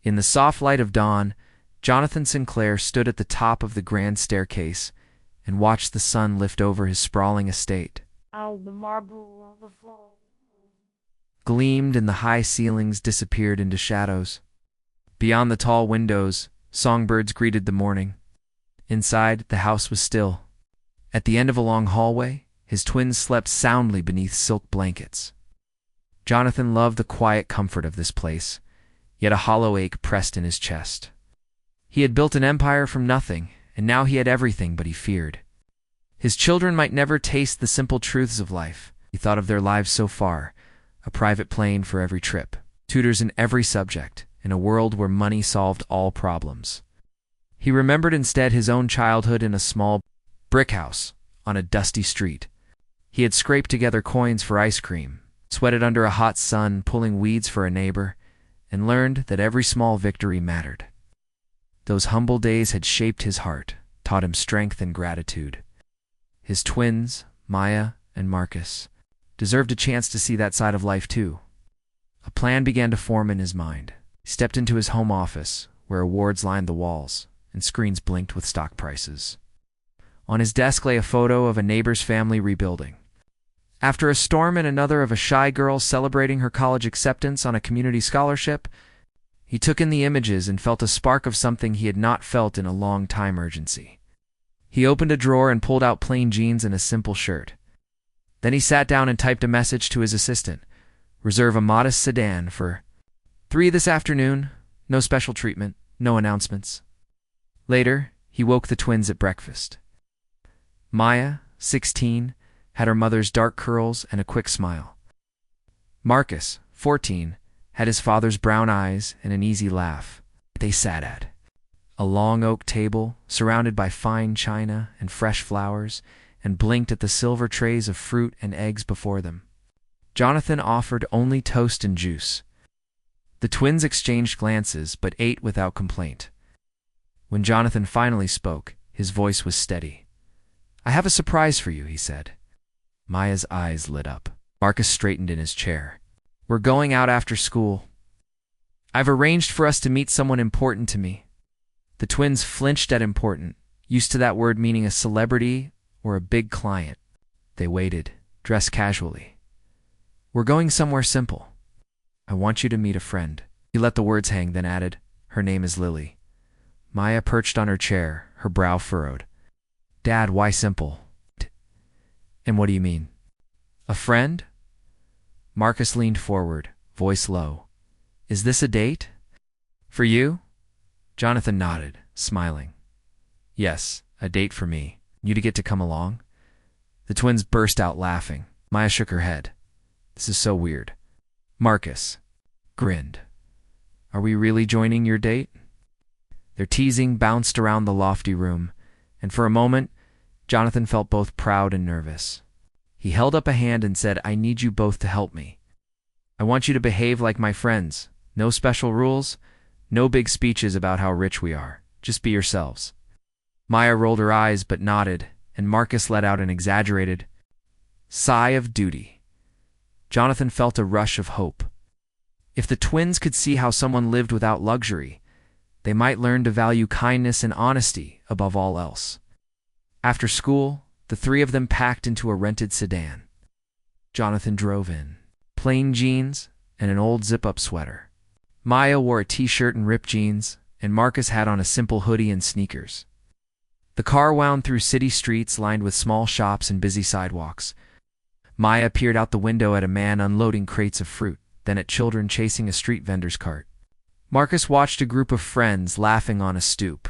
In the soft light of dawn, Jonathan Sinclair stood at the top of the grand staircase and watched the sun lift over his sprawling estate. How the marble on the floor Gleamed and the high ceilings disappeared into shadows. Beyond the tall windows, songbirds greeted the morning. Inside, the house was still. At the end of a long hallway, his twins slept soundly beneath silk blankets. Jonathan loved the quiet comfort of this place, yet a hollow ache pressed in his chest. He had built an empire from nothing, and now he had everything but he feared. His children might never taste the simple truths of life. He thought of their lives so far, a private plane for every trip, tutors in every subject, in a world where money solved all problems. He remembered instead his own childhood in a small brick house on a dusty street. He had scraped together coins for ice cream, sweated under a hot sun pulling weeds for a neighbor, and learned that every small victory mattered. Those humble days had shaped his heart, taught him strength and gratitude. His twins, Maya and Marcus, deserved a chance to see that side of life too. A plan began to form in his mind. He stepped into his home office, where awards lined the walls and screens blinked with stock prices. On his desk lay a photo of a neighbor's family rebuilding. After a storm and another of a shy girl celebrating her college acceptance on a community scholarship, he took in the images and felt a spark of something he had not felt in a long time: urgency. He opened a drawer and pulled out plain jeans and a simple shirt. Then he sat down and typed a message to his assistant. Reserve a modest sedan for 3 this afternoon. No special treatment, no announcements. Later, he woke the twins at breakfast. Maya, 16, had her mother's dark curls and a quick smile. Marcus, 14, had his father's brown eyes and an easy laugh. They sat at a long oak table surrounded by fine china and fresh flowers, and blinked at the silver trays of fruit and eggs before them. Jonathan offered only toast and juice. The twins exchanged glances but ate without complaint. When Jonathan finally spoke, his voice was steady. "I have a surprise for you," he said. Maya's eyes lit up. Marcus straightened in his chair. "We're going out after school. I've arranged for us to meet someone important to me." The twins flinched at important, used to that word meaning a celebrity or a big client. They waited, dressed casually. "We're going somewhere simple. I want you to meet a friend." He let the words hang, then added, "Her name is Lily." Maya perched on her chair, her brow furrowed. "Dad, why simple?" "And what do you mean?" "A friend?" Marcus leaned forward, voice low. "Is this a date? For you?" Jonathan nodded, smiling. "Yes, a date for me. You to get to come along?" The twins burst out laughing. Maya shook her head. "This is so weird." Marcus grinned. "Are we really joining your date?" Their teasing bounced around the lofty room, and for a moment, Jonathan felt both proud and nervous. He held up a hand and said, "I need you both to help me. I want you to behave like my friends. No special rules, no big speeches about how rich we are. Just be yourselves." Maya rolled her eyes but nodded, and Marcus let out an exaggerated sigh of duty. Jonathan felt a rush of hope. If the twins could see how someone lived without luxury, they might learn to value kindness and honesty above all else. After school, the three of them packed into a rented sedan. Jonathan drove in. Plain jeans and an old zip-up sweater. Maya wore a t-shirt and ripped jeans, and Marcus had on a simple hoodie and sneakers. The car wound through city streets lined with small shops and busy sidewalks. Maya peered out the window at a man unloading crates of fruit, then at children chasing a street vendor's cart. Marcus watched a group of friends laughing on a stoop.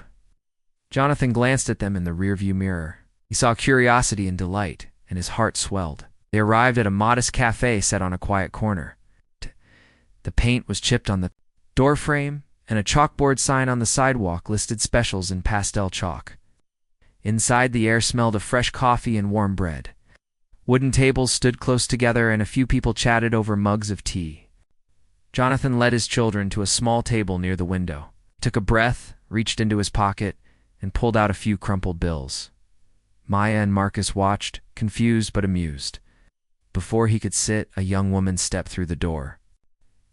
Jonathan glanced at them in the rearview mirror. He saw curiosity and delight, and his heart swelled. They arrived at a modest cafe set on a quiet corner. The paint was chipped on the doorframe, and a chalkboard sign on the sidewalk listed specials in pastel chalk. Inside, the air smelled of fresh coffee and warm bread. Wooden tables stood close together, and a few people chatted over mugs of tea. Jonathan led his children to a small table near the window, took a breath, reached into his pocket, and pulled out a few crumpled bills. Maya and Marcus watched, confused but amused. Before he could sit, a young woman stepped through the door.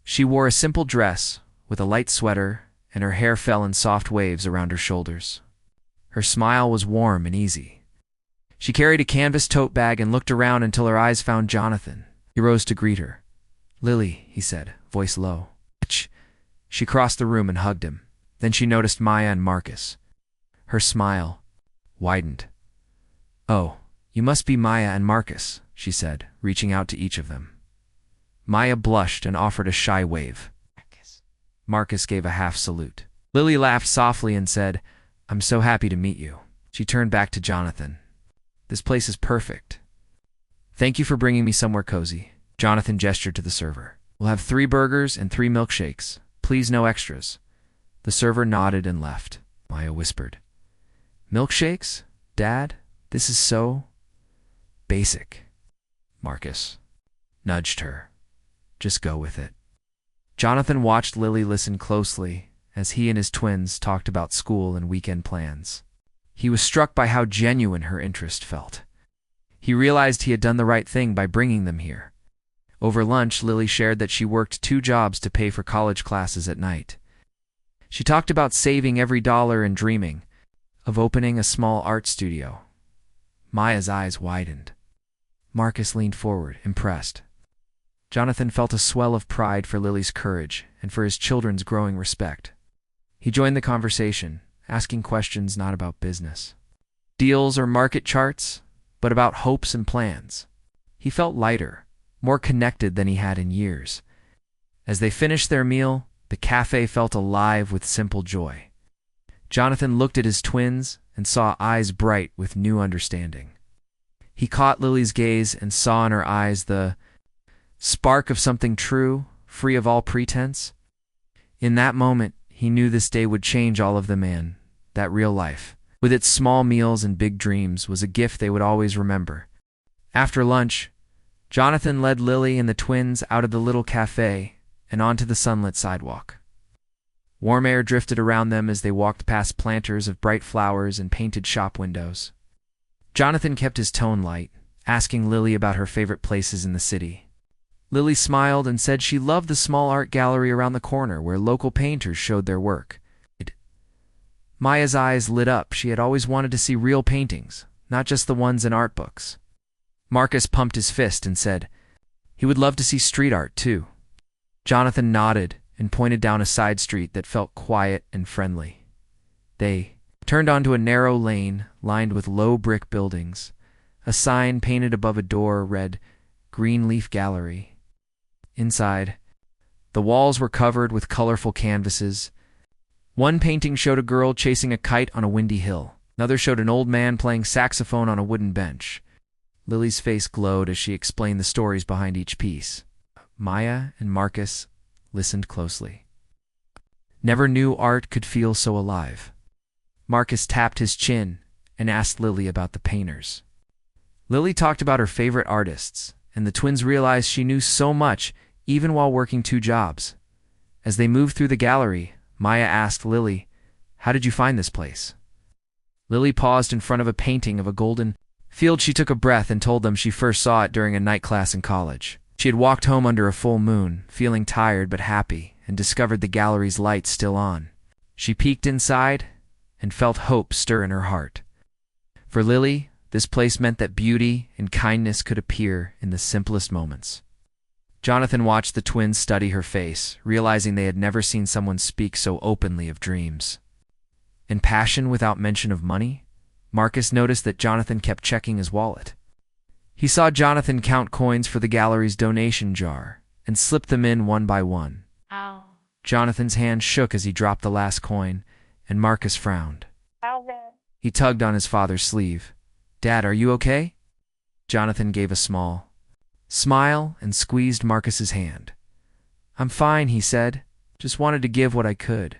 She wore a simple dress, with a light sweater and her hair fell in soft waves around her shoulders. Her smile was warm and easy. She carried a canvas tote bag and looked around until her eyes found Jonathan. He rose to greet her. "Lily," he said, voice low. She crossed the room and hugged him. Then she noticed Maya and Marcus. Her smile widened. "Oh, you must be Maya and Marcus," she said, reaching out to each of them. Maya blushed and offered a shy wave. Marcus gave a half salute. Lily laughed softly and said, "I'm so happy to meet you." She turned back to Jonathan. "This place is perfect. Thank you for bringing me somewhere cozy." Jonathan gestured to the server. "We'll have 3 burgers and 3 milkshakes. Please, no extras." The server nodded and left. Maya whispered, "Milkshakes? Dad? This is so basic." Marcus nudged her. "Just go with it." Jonathan watched Lily listen closely as he and his twins talked about school and weekend plans. He was struck by how genuine her interest felt. He realized he had done the right thing by bringing them here. Over lunch, Lily shared that she worked 2 jobs to pay for college classes at night. She talked about saving every dollar and dreaming of opening a small art studio. Maya's eyes widened. Marcus leaned forward, impressed. Jonathan felt a swell of pride for Lily's courage and for his children's growing respect. He joined the conversation, asking questions not about business, deals or market charts, but about hopes and plans. He felt lighter, more connected than he had in years. As they finished their meal, the cafe felt alive with simple joy. Jonathan looked at his twins and saw eyes bright with new understanding. He caught Lily's gaze and saw in her eyes the spark of something true, free of all pretense. In that moment, he knew this day would change all of them, and that real life, with its small meals and big dreams, was a gift they would always remember. After lunch, Jonathan led Lily and the twins out of the little cafe and onto the sunlit sidewalk. Warm air drifted around them as they walked past planters of bright flowers and painted shop windows. Jonathan kept his tone light, asking Lily about her favorite places in the city. Lily smiled and said she loved the small art gallery around the corner where local painters showed their work. Maya's eyes lit up. She had always wanted to see real paintings, not just the ones in art books. Marcus pumped his fist and said he would love to see street art too. Jonathan nodded and pointed down a side street that felt quiet and friendly. They turned onto a narrow lane lined with low brick buildings. A sign painted above a door read "Greenleaf Gallery." Inside, the walls were covered with colorful canvases. One painting showed a girl chasing a kite on a windy hill. Another showed an old man playing saxophone on a wooden bench. Lily's face glowed as she explained the stories behind each piece. Maya and Marcus listened closely. Never knew art could feel so alive. Marcus tapped his chin and asked Lily about the painters. Lily talked about her favorite artists, and the twins realized she knew so much even while working 2 jobs. As they moved through the gallery, Maya asked Lily, "How did you find this place?" Lily paused in front of a painting of a golden field. She took a breath and told them she first saw it during a night class in college. She had walked home under a full moon, feeling tired but happy, and discovered the gallery's lights still on. She peeked inside and felt hope stir in her heart. For Lily, this place meant that beauty and kindness could appear in the simplest moments. Jonathan watched the twins study her face, realizing they had never seen someone speak so openly of dreams and passion without mention of money. Marcus noticed that Jonathan kept checking his wallet. He saw Jonathan count coins for the gallery's donation jar and slip them in one by one. Ow. Jonathan's hand shook as he dropped the last coin, and Marcus frowned. Ow, Dad. He tugged on his father's sleeve. "Dad, are you okay?" Jonathan gave a small smile and squeezed Marcus's hand. "I'm fine," he said. "Just wanted to give what I could."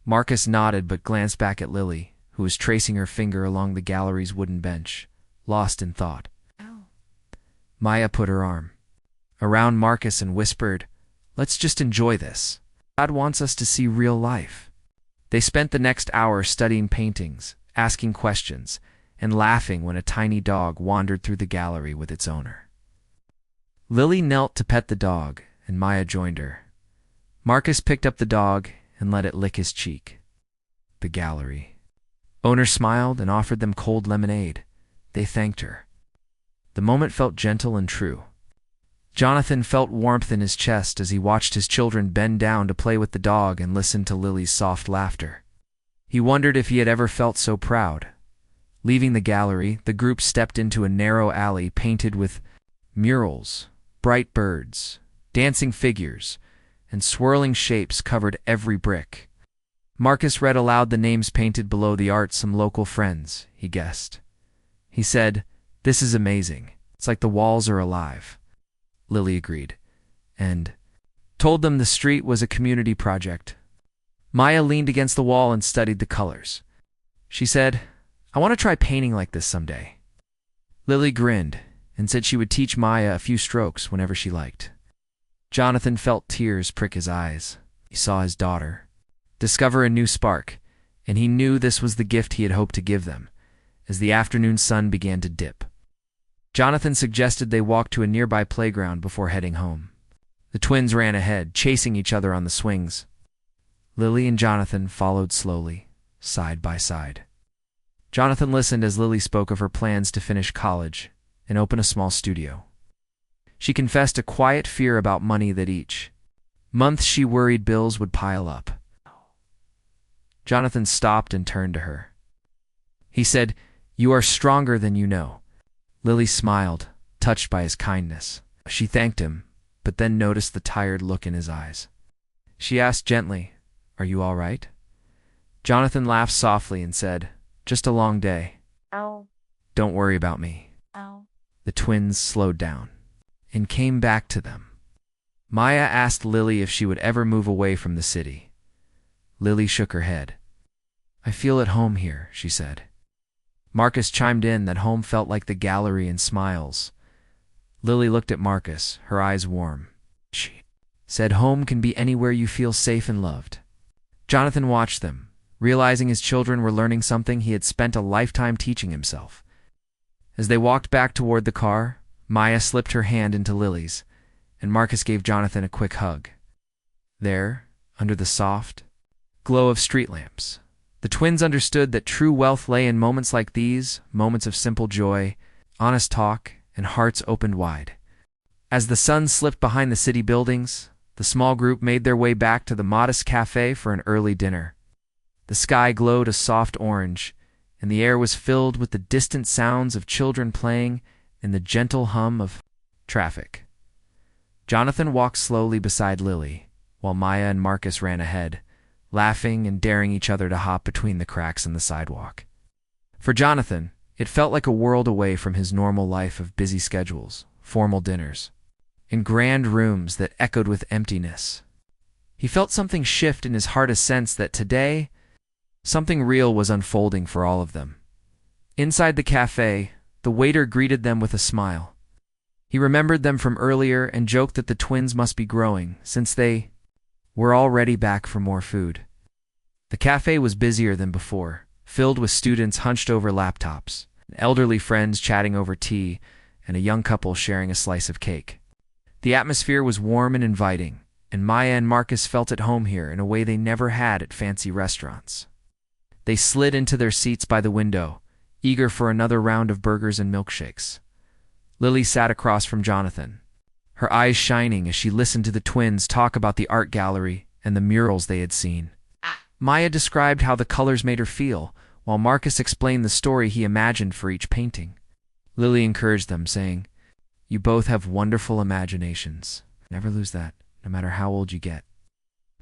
Marcus nodded but glanced back at Lily, who was tracing her finger along the gallery's wooden bench, lost in thought. Ow. Maya put her arm around Marcus and whispered, "Let's just enjoy this. God wants us to see real life." They spent the next hour studying paintings, asking questions, and laughing when a tiny dog wandered through the gallery with its owner. Lily knelt to pet the dog, and Maya joined her. Marcus picked up the dog and let it lick his cheek. The gallery. Owner smiled and offered them cold lemonade. They thanked her. The moment felt gentle and true. Jonathan felt warmth in his chest as he watched his children bend down to play with the dog and listen to Lily's soft laughter. He wondered if he had ever felt so proud. Leaving the gallery, the group stepped into a narrow alley painted with murals, bright birds, dancing figures, and swirling shapes covered every brick. Marcus read aloud the names painted below the art. Some local friends, he guessed. He said, "This is amazing. It's like the walls are alive." Lily agreed, and told them the street was a community project. Maya leaned against the wall and studied the colors. She said, "I want to try painting like this someday." Lily grinned and said she would teach Maya a few strokes whenever she liked. Jonathan felt tears prick his eyes. He saw his daughter discover a new spark, and he knew this was the gift he had hoped to give them, as the afternoon sun began to dip. Jonathan suggested they walk to a nearby playground before heading home. The twins ran ahead, chasing each other on the swings. Lily and Jonathan followed slowly, side by side. Jonathan listened as Lily spoke of her plans to finish college and open a small studio. She confessed a quiet fear about money that each month she worried bills would pile up. Jonathan stopped and turned to her. He said, "You are stronger than you know." Lily smiled, touched by his kindness. She thanked him, but then noticed the tired look in his eyes. She asked gently, "Are you all right?" Jonathan laughed softly and said, "Just a long day. Ow. Don't worry about me." Ow. The twins slowed down and came back to them. Maya asked Lily if she would ever move away from the city. Lily shook her head. "I feel at home here," she said. Marcus chimed in that home felt like the gallery and smiles. Lily looked at Marcus, her eyes warm. She said, "Home can be anywhere you feel safe and loved." Jonathan watched them, realizing his children were learning something he had spent a lifetime teaching himself. As they walked back toward the car, Maya slipped her hand into Lily's, and Marcus gave Jonathan a quick hug. There, under the soft glow of street lamps, the twins understood that true wealth lay in moments like these, moments of simple joy, honest talk, and hearts opened wide. As the sun slipped behind the city buildings, the small group made their way back to the modest cafe for an early dinner. The sky glowed a soft orange, and the air was filled with the distant sounds of children playing and the gentle hum of traffic. Jonathan walked slowly beside Lily, while Maya and Marcus ran ahead, laughing and daring each other to hop between the cracks in the sidewalk. For Jonathan, it felt like a world away from his normal life of busy schedules, formal dinners, and grand rooms that echoed with emptiness. He felt something shift in his heart, a sense that today, something real was unfolding for all of them. Inside the cafe, the waiter greeted them with a smile. He remembered them from earlier and joked that the twins must be growing, since they were already back for more food. The cafe was busier than before, filled with students hunched over laptops, elderly friends chatting over tea, and a young couple sharing a slice of cake. The atmosphere was warm and inviting, and Maya and Marcus felt at home here in a way they never had at fancy restaurants. They slid into their seats by the window, eager for another round of burgers and milkshakes. Lily sat across from Jonathan, her eyes shining as she listened to the twins talk about the art gallery and the murals they had seen. Maya described how the colors made her feel, while Marcus explained the story he imagined for each painting. Lily encouraged them, saying, "You both have wonderful imaginations. Never lose that, no matter how old you get."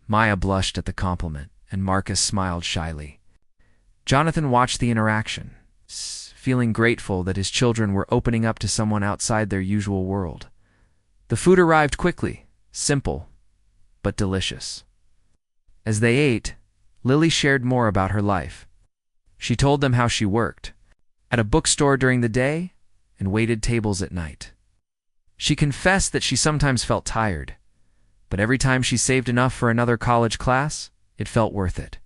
Maya blushed at the compliment, and Marcus smiled shyly. Jonathan watched the interaction, feeling grateful that his children were opening up to someone outside their usual world. The food arrived quickly, simple, but delicious. As they ate, Lily shared more about her life. She told them how she worked at a bookstore during the day and waited tables at night. She confessed that she sometimes felt tired, but every time she saved enough for another college class, it felt worth it.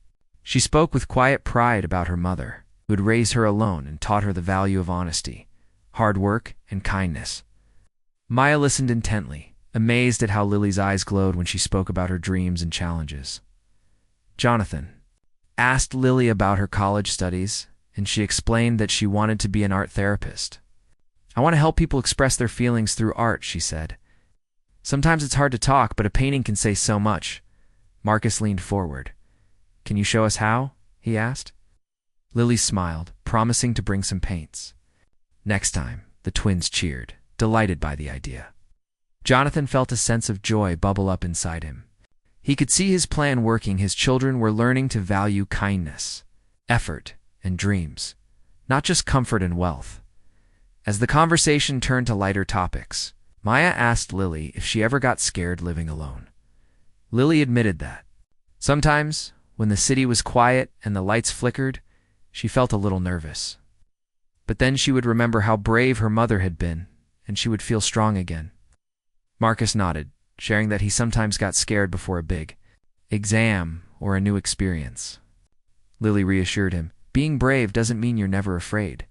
She spoke with quiet pride about her mother, who had raised her alone and taught her the value of honesty, hard work, and kindness. Maya listened intently, amazed at how Lily's eyes glowed when she spoke about her dreams and challenges. Jonathan asked Lily about her college studies, and she explained that she wanted to be an art therapist. "I want to help people express their feelings through art," she said. "Sometimes it's hard to talk, but a painting can say so much." Marcus leaned forward. "Can you show us how?" he asked. Lily smiled, promising to bring some paints. Next time, the twins cheered, delighted by the idea. Jonathan felt a sense of joy bubble up inside him. He could see his plan working. His children were learning to value kindness, effort, and dreams, not just comfort and wealth. As the conversation turned to lighter topics, Maya asked Lily if she ever got scared living alone. Lily admitted that. Sometimes, when the city was quiet and the lights flickered, she felt a little nervous. But then she would remember how brave her mother had been, and she would feel strong again. Marcus nodded, sharing that he sometimes got scared before a big exam or a new experience. Lily reassured him, "Being brave doesn't mean you're never afraid.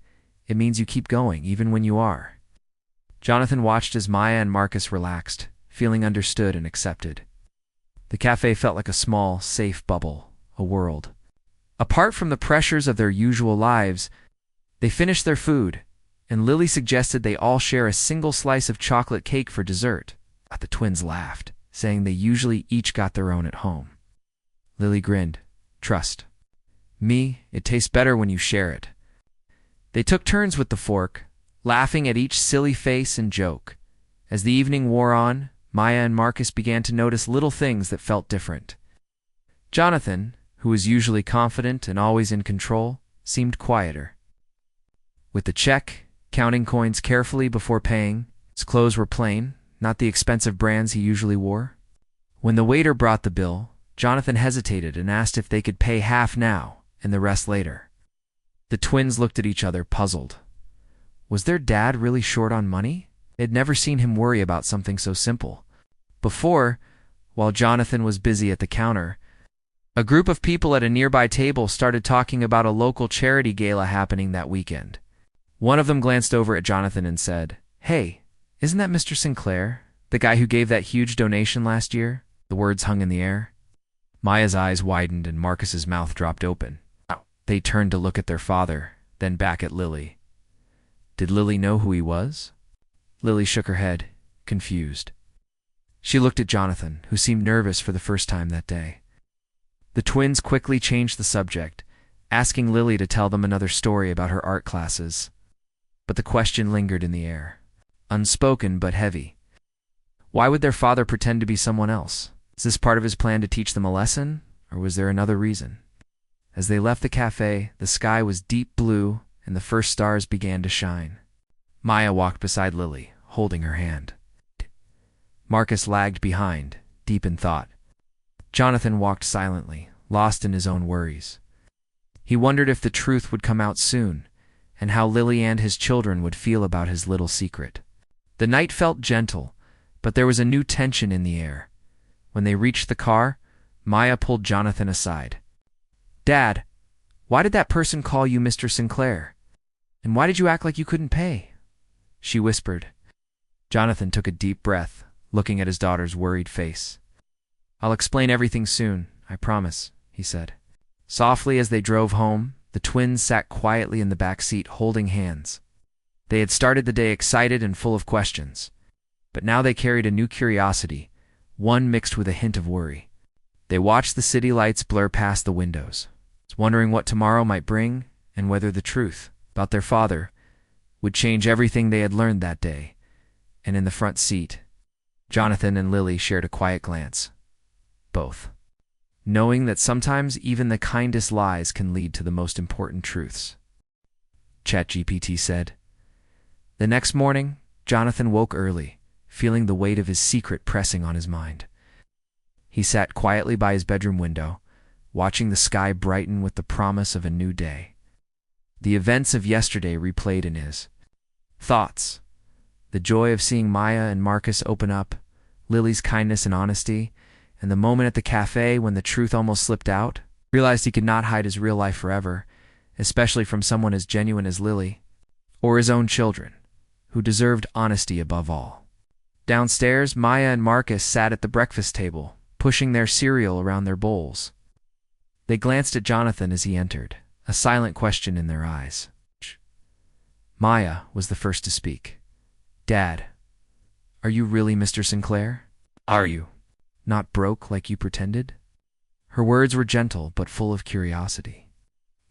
It means you keep going, even when you are." Jonathan watched as Maya and Marcus relaxed, feeling understood and accepted. The cafe felt like a small, safe bubble, a world. Apart from the pressures of their usual lives, they finished their food, and Lily suggested they all share a single slice of chocolate cake for dessert. But the twins laughed, saying they usually each got their own at home. Lily grinned. "Trust me, it tastes better when you share it." They took turns with the fork, laughing at each silly face and joke. As the evening wore on, Maya and Marcus began to notice little things that felt different. Jonathan, who was usually confident and always in control, seemed quieter. With the check, counting coins carefully before paying, his clothes were plain, not the expensive brands he usually wore. When the waiter brought the bill, Jonathan hesitated and asked if they could pay half now and the rest later. The twins looked at each other, puzzled. Was their dad really short on money? They'd never seen him worry about something so simple. Before, while Jonathan was busy at the counter, a group of people at a nearby table started talking about a local charity gala happening that weekend. One of them glanced over at Jonathan and said, "Hey, isn't that Mr. Sinclair, the guy who gave that huge donation last year?" The words hung in the air. Maya's eyes widened and Marcus's mouth dropped open. They turned to look at their father, then back at Lily. Did Lily know who he was? Lily shook her head, confused. She looked at Jonathan, who seemed nervous for the first time that day. The twins quickly changed the subject, asking Lily to tell them another story about her art classes. But the question lingered in the air, unspoken but heavy. Why would their father pretend to be someone else? Is this part of his plan to teach them a lesson, or was there another reason? As they left the cafe, the sky was deep blue and the first stars began to shine. Maya walked beside Lily, holding her hand. Marcus lagged behind, deep in thought. Jonathan walked silently, lost in his own worries. He wondered if the truth would come out soon, and how Lily and his children would feel about his little secret. The night felt gentle, but there was a new tension in the air. When they reached the car, Maya pulled Jonathan aside. "Dad, why did that person call you Mr. Sinclair? And why did you act like you couldn't pay?" she whispered. Jonathan took a deep breath, looking at his daughter's worried face. "I'll explain everything soon, I promise," he said. Softly as they drove home, the twins sat quietly in the back seat holding hands. They had started the day excited and full of questions, but now they carried a new curiosity, one mixed with a hint of worry. They watched the city lights blur past the windows, wondering what tomorrow might bring and whether the truth about their father would change everything they had learned that day. And in the front seat, Jonathan and Lily shared a quiet glance. Both knowing that sometimes even the kindest lies can lead to the most important truths. ChatGPT said. The next morning, Jonathan woke early, feeling the weight of his secret pressing on his mind. He sat quietly by his bedroom window, watching the sky brighten with the promise of a new day. The events of yesterday replayed in his thoughts. The joy of seeing Maya and Marcus open up, Lily's kindness and honesty, and the moment at the cafe when the truth almost slipped out. Realized he could not hide his real life forever, especially from someone as genuine as Lily, or his own children, who deserved honesty above all. Downstairs, Maya and Marcus sat at the breakfast table, pushing their cereal around their bowls. They glanced at Jonathan as he entered, a silent question in their eyes. Maya was the first to speak. Dad, are you really Mr. Sinclair? Are you not broke like you pretended? Her words were gentle but full of curiosity.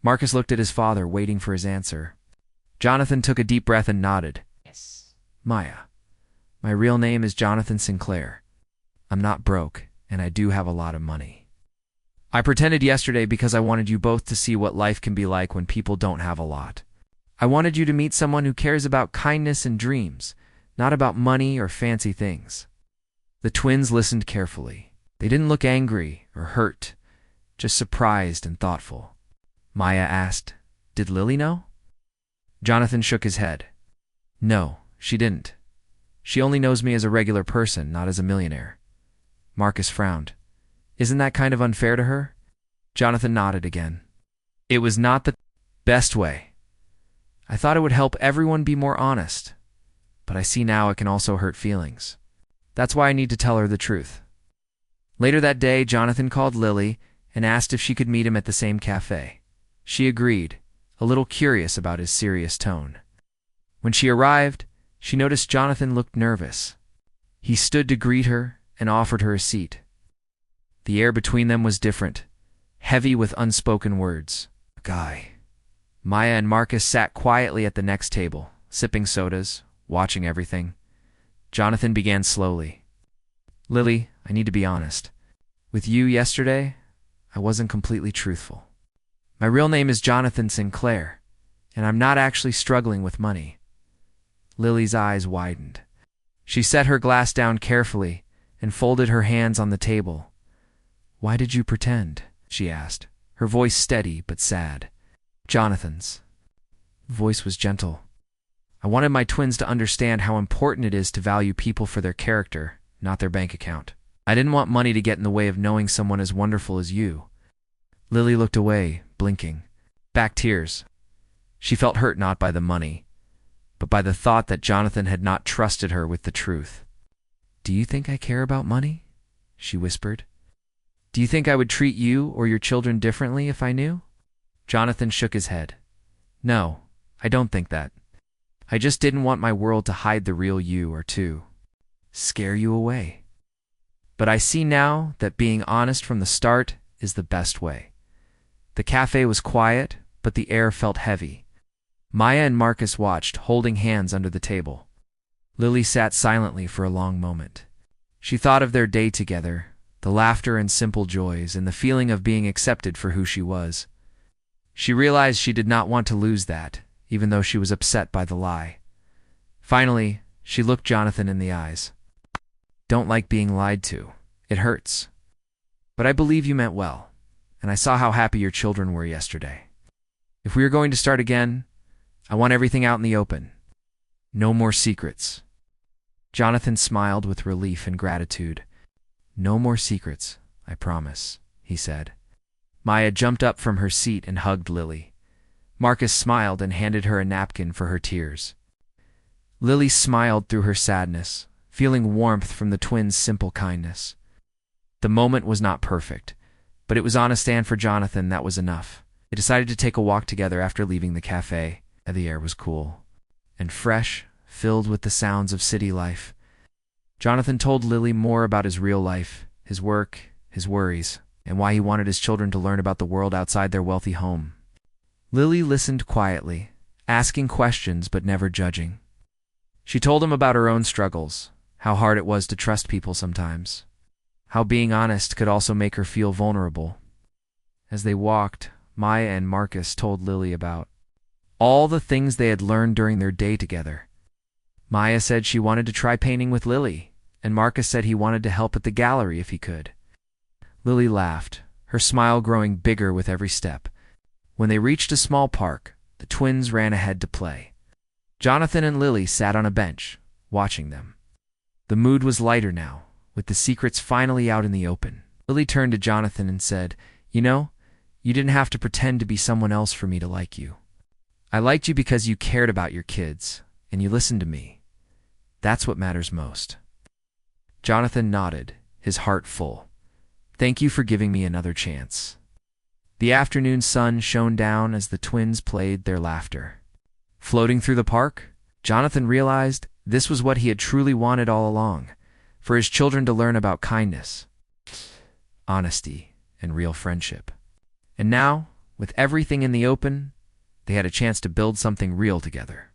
Marcus looked at his father, waiting for his answer. Jonathan took a deep breath and nodded. Yes. Maya, my real name is Jonathan Sinclair. I'm not broke, and I do have a lot of money. I pretended yesterday because I wanted you both to see what life can be like when people don't have a lot. I wanted you to meet someone who cares about kindness and dreams, not about money or fancy things. The twins listened carefully. They didn't look angry or hurt, just surprised and thoughtful. Maya asked, "Did Lily know?" Jonathan shook his head. "No, she didn't. She only knows me as a regular person, not as a millionaire." Marcus frowned. "Isn't that kind of unfair to her?" Jonathan nodded again. "It was not the best way. I thought it would help everyone be more honest, but I see now it can also hurt feelings. That's why I need to tell her the truth." Later that day, Jonathan called Lily and asked if she could meet him at the same cafe. She agreed, a little curious about his serious tone. When she arrived, she noticed Jonathan looked nervous. He stood to greet her and offered her a seat. The air between them was different, heavy with unspoken words. Guy. Maya and Marcus sat quietly at the next table, sipping sodas, watching everything. Jonathan began slowly. "Lily, I need to be honest. With you yesterday, I wasn't completely truthful. My real name is Jonathan Sinclair, and I'm not actually struggling with money." Lily's eyes widened. She set her glass down carefully and folded her hands on the table. "Why did you pretend?" she asked, her voice steady but sad. Jonathan's voice was gentle. "I wanted my twins to understand how important it is to value people for their character, not their bank account. I didn't want money to get in the way of knowing someone as wonderful as you." Lily looked away, blinking. Back tears. She felt hurt not by the money, but by the thought that Jonathan had not trusted her with the truth. "Do you think I care about money?" she whispered. "Do you think I would treat you or your children differently if I knew?" Jonathan shook his head. "No, I don't think that. I just didn't want my world to hide the real you or to scare you away. But I see now that being honest from the start is the best way." The cafe was quiet, but the air felt heavy. Maya and Marcus watched, holding hands under the table. Lily sat silently for a long moment. She thought of their day together, the laughter and simple joys, and the feeling of being accepted for who she was. She realized she did not want to lose that, even though she was upset by the lie. Finally, she looked Jonathan in the eyes. "Don't like being lied to. It hurts. But I believe you meant well, and I saw how happy your children were yesterday. If we are going to start again, I want everything out in the open. No more secrets." Jonathan smiled with relief and gratitude. "No more secrets, I promise," he said. Maya jumped up from her seat and hugged Lily. Marcus smiled and handed her a napkin for her tears. Lily smiled through her sadness, feeling warmth from the twins' simple kindness. The moment was not perfect, but it was honest, and for Jonathan that was enough. They decided to take a walk together after leaving the cafe. The air was cool and fresh, filled with the sounds of city life. Jonathan told Lily more about his real life, his work, his worries, and why he wanted his children to learn about the world outside their wealthy home. Lily listened quietly, asking questions but never judging. She told him about her own struggles, how hard it was to trust people sometimes, how being honest could also make her feel vulnerable. As they walked, Maya and Marcus told Lily about all the things they had learned during their day together. Maya said she wanted to try painting with Lily, and Marcus said he wanted to help at the gallery if he could. Lily laughed, her smile growing bigger with every step. When they reached a small park, the twins ran ahead to play. Jonathan and Lily sat on a bench, watching them. The mood was lighter now, with the secrets finally out in the open. Lily turned to Jonathan and said, "You know, you didn't have to pretend to be someone else for me to like you. I liked you because you cared about your kids, and you listened to me. That's what matters most." Jonathan nodded, his heart full. "Thank you for giving me another chance." The afternoon sun shone down as the twins played their laughter. Floating through the park, Jonathan realized this was what he had truly wanted all along, for his children to learn about kindness, honesty, and real friendship. And now, with everything in the open, they had a chance to build something real together.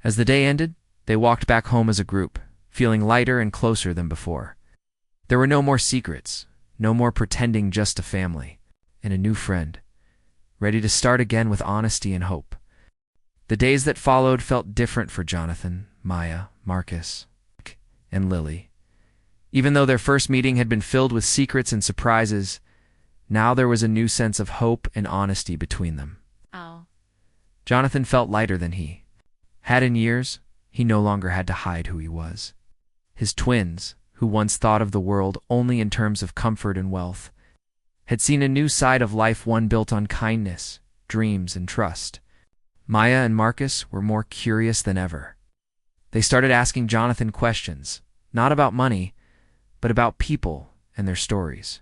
As the day ended, they walked back home as a group, feeling lighter and closer than before. There were no more secrets, no more pretending, just a family, and a new friend, ready to start again with honesty and hope. The days that followed felt different for Jonathan, Maya, Marcus, and Lily. Even though their first meeting had been filled with secrets and surprises, now there was a new sense of hope and honesty between them. Oh. Jonathan felt lighter than he had in years. He no longer had to hide who he was. His twins, who once thought of the world only in terms of comfort and wealth, had seen a new side of life, one built on kindness, dreams, and trust. Maya and Marcus were more curious than ever. They started asking Jonathan questions, not about money, but about people and their stories.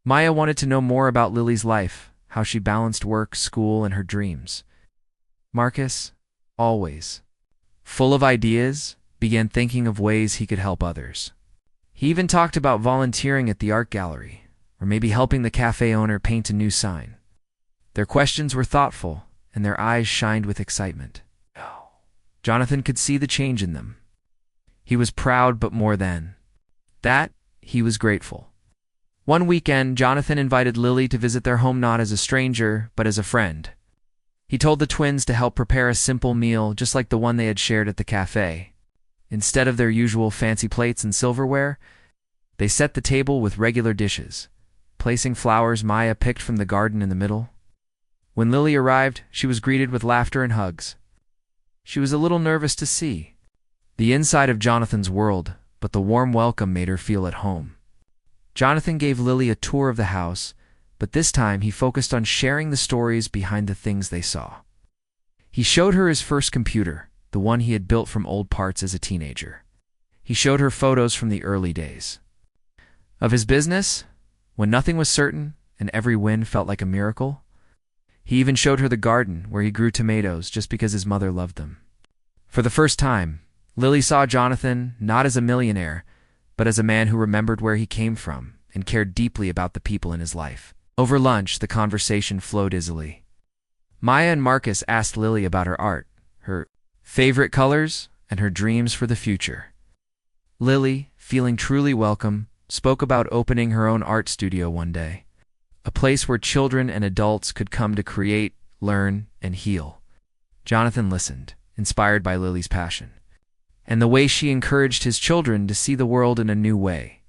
Maya wanted to know more about Lily's life, how she balanced work, school, and her dreams. Marcus, always full of ideas, began thinking of ways he could help others. He even talked about volunteering at the art gallery, or maybe helping the cafe owner paint a new sign. Their questions were thoughtful, and their eyes shined with excitement. Jonathan could see the change in them. He was proud, but more than that, he was grateful. One weekend, Jonathan invited Lily to visit their home, not as a stranger, but as a friend. He told the twins to help prepare a simple meal just like the one they had shared at the cafe. Instead of their usual fancy plates and silverware, they set the table with regular dishes, placing flowers Maya picked from the garden in the middle. When Lily arrived, she was greeted with laughter and hugs. She was a little nervous to see the inside of Jonathan's world, but the warm welcome made her feel at home. Jonathan gave Lily a tour of the house, but this time he focused on sharing the stories behind the things they saw. He showed her his first computer, the one he had built from old parts as a teenager. He showed her photos from the early days of his business, when nothing was certain and every win felt like a miracle. He even showed her the garden where he grew tomatoes just because his mother loved them. For the first time, Lily saw Jonathan not as a millionaire, but as a man who remembered where he came from and cared deeply about the people in his life. Over lunch, the conversation flowed easily. Maya and Marcus asked Lily about her art, her favorite colors, and her dreams for the future. Lily, feeling truly welcome, spoke about opening her own art studio one day, a place where children and adults could come to create, learn, and heal. Jonathan listened, inspired by Lily's passion, and the way she encouraged his children to see the world in a new way.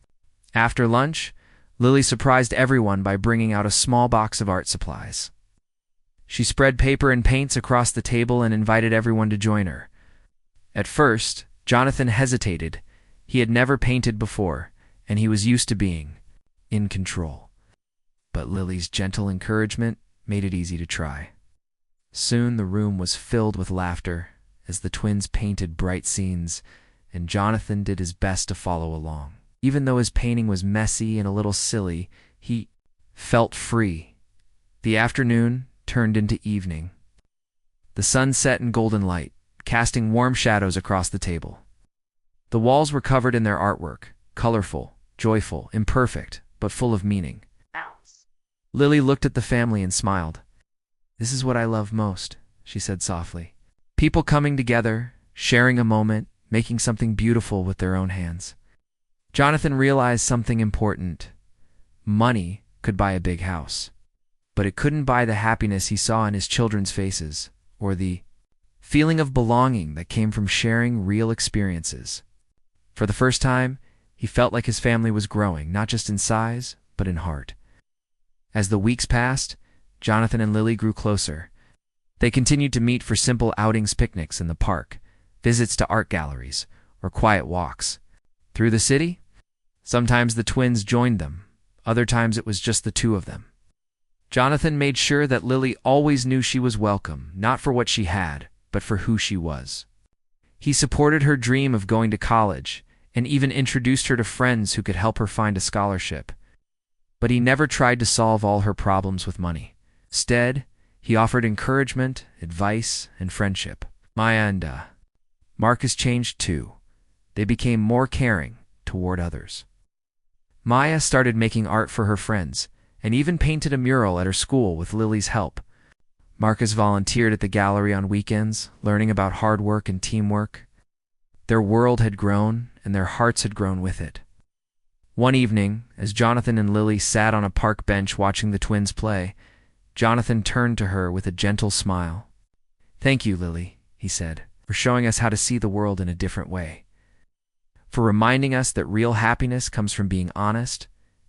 After lunch, Lily surprised everyone by bringing out a small box of art supplies. She spread paper and paints across the table and invited everyone to join her. At first, Jonathan hesitated. He had never painted before, and he was used to being in control. But Lily's gentle encouragement made it easy to try. Soon the room was filled with laughter as the twins painted bright scenes, and Jonathan did his best to follow along. Even though his painting was messy and a little silly, he felt free. The afternoon turned into evening. The sun set in golden light, casting warm shadows across the table. The walls were covered in their artwork, colorful, joyful, imperfect, but full of meaning. Lily looked at the family and smiled. "This is what I love most," she said softly. People coming together, sharing a moment, making something beautiful with their own hands. Jonathan realized something important. Money could buy a big house, but it couldn't buy the happiness he saw in his children's faces, or the feeling of belonging that came from sharing real experiences. For the first time, he felt like his family was growing, not just in size, but in heart. As the weeks passed, Jonathan and Lily grew closer. They continued to meet for simple outings, picnics in the park, visits to art galleries, or quiet walks through the city. Sometimes the twins joined them, other times it was just the two of them. Jonathan made sure that Lily always knew she was welcome, not for what she had, but for who she was. He supported her dream of going to college, and even introduced her to friends who could help her find a scholarship. But he never tried to solve all her problems with money. Instead, he offered encouragement, advice, and friendship. Maya and Marcus changed too. They became more caring toward others. Maya started making art for her friends and even painted a mural at her school with Lily's help. Marcus volunteered at the gallery on weekends, learning about hard work and teamwork. Their world had grown, and their hearts had grown with it. One evening, as Jonathan and Lily sat on a park bench watching the twins play, Jonathan turned to her with a gentle smile. "Thank you, Lily," he said, "for showing us how to see the world in a different way. For reminding us that real happiness comes from being honest,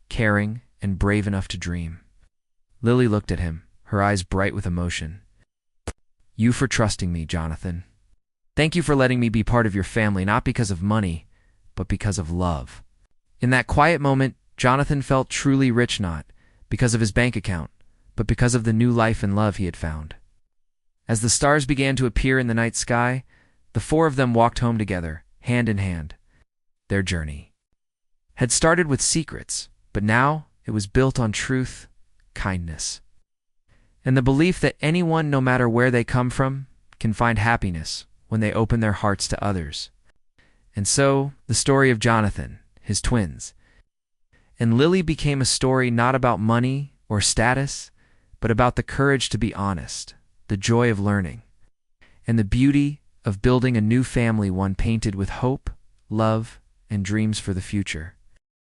caring, and brave enough to dream." Lily looked at him, her eyes bright with emotion. "You for trusting me, Jonathan. Thank you for letting me be part of your family, not because of money, but because of love." In that quiet moment, Jonathan felt truly rich, not because of his bank account, but because of the new life and love he had found. As the stars began to appear in the night sky, the four of them walked home together, hand in hand. Their journey had started with secrets, but now it was built on truth, kindness, and the belief that anyone, no matter where they come from, can find happiness when they open their hearts to others. And so, the story of Jonathan, his twins, and Lily became a story not about money or status, but about the courage to be honest, the joy of learning, and the beauty of building a new family, one painted with hope, love, and dreams for the future.